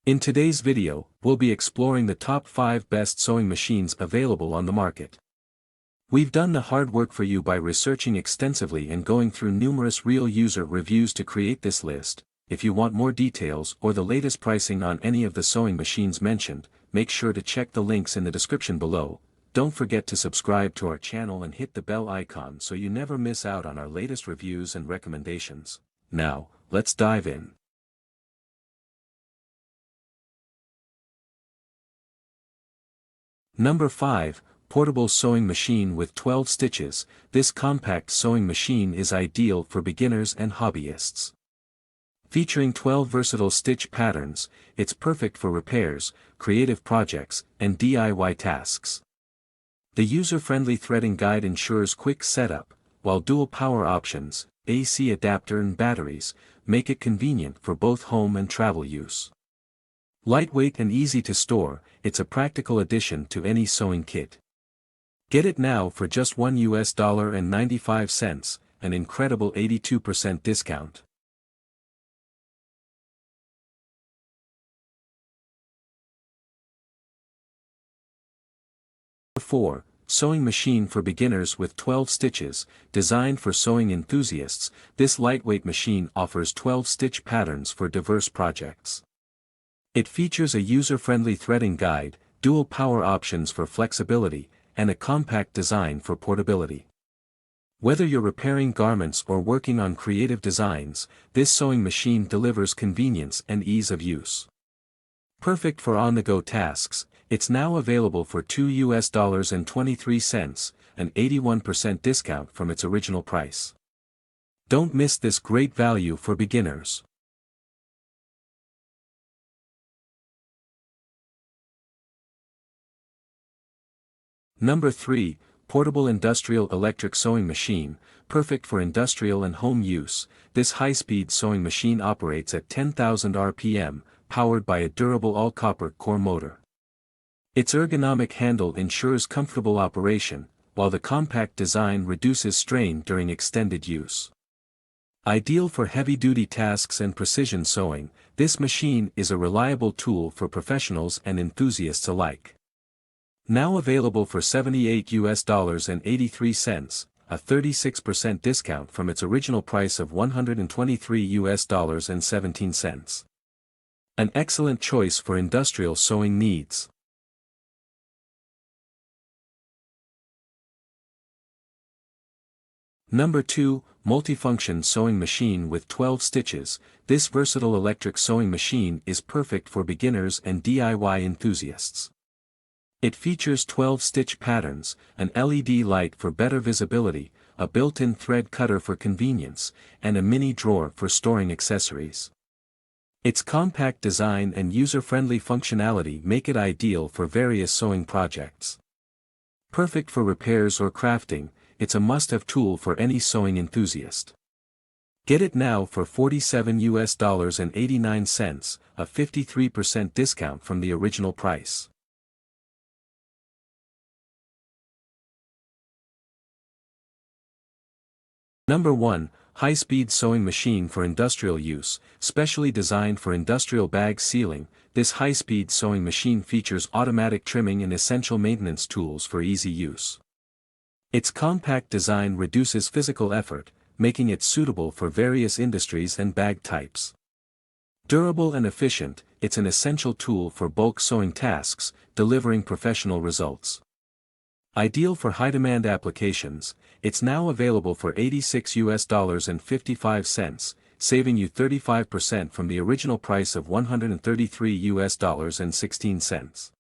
In today's video, we'll be exploring the top 5 best sewing machines available on the market. We've done the hard work for you by researching extensively and going through numerous real user reviews to create this list. If you want more details or the latest pricing on any of the sewing machines mentioned, make sure to check the links in the description below. Don't forget to subscribe to our channel and hit the bell icon so you never miss out on our latest reviews and recommendations. Now, let's dive in. Number 5, Portable Sewing Machine with 12 Stitches. This compact sewing machine is ideal for beginners and hobbyists. Featuring 12 versatile stitch patterns, it's perfect for repairs, creative projects, and DIY tasks. The user-friendly threading guide ensures quick setup, while dual power options, AC adapter and batteries, make it convenient for both home and travel use. Lightweight and easy to store, it's a practical addition to any sewing kit. Get it now for just $1.95, an incredible 82% discount. Number 4, Sewing Machine for Beginners with 12 Stitches. Designed for sewing enthusiasts, this lightweight machine offers 12 stitch patterns for diverse projects. It features a user-friendly threading guide, dual power options for flexibility, and a compact design for portability. Whether you're repairing garments or working on creative designs, this sewing machine delivers convenience and ease of use. Perfect for on-the-go tasks, it's now available for $2.23, an 81% discount from its original price. Don't miss this great value for beginners. Number 3, Portable Industrial Electric Sewing Machine, perfect for industrial and home use. This high-speed sewing machine operates at 10,000 RPM, powered by a durable all-copper core motor. Its ergonomic handle ensures comfortable operation, while the compact design reduces strain during extended use. Ideal for heavy-duty tasks and precision sewing, this machine is a reliable tool for professionals and enthusiasts alike. Now available for $78.83, a 36% discount from its original price of $123.17. An excellent choice for industrial sewing needs. Number 2, Multifunction Sewing Machine with 12 Stitches. This versatile electric sewing machine is perfect for beginners and DIY enthusiasts. It features 12 stitch patterns, an LED light for better visibility, a built-in thread cutter for convenience, and a mini drawer for storing accessories. Its compact design and user-friendly functionality make it ideal for various sewing projects. Perfect for repairs or crafting, it's a must-have tool for any sewing enthusiast. Get it now for $47.89, a 53% discount from the original price. Number 1, High-Speed Sewing Machine for Industrial Use, specially designed for industrial bag sealing. This high-speed sewing machine features automatic trimming and essential maintenance tools for easy use. Its compact design reduces physical effort, making it suitable for various industries and bag types. Durable and efficient, it's an essential tool for bulk sewing tasks, delivering professional results. Ideal for high-demand applications, it's now available for $86.55, saving you 35% from the original price of $133.16.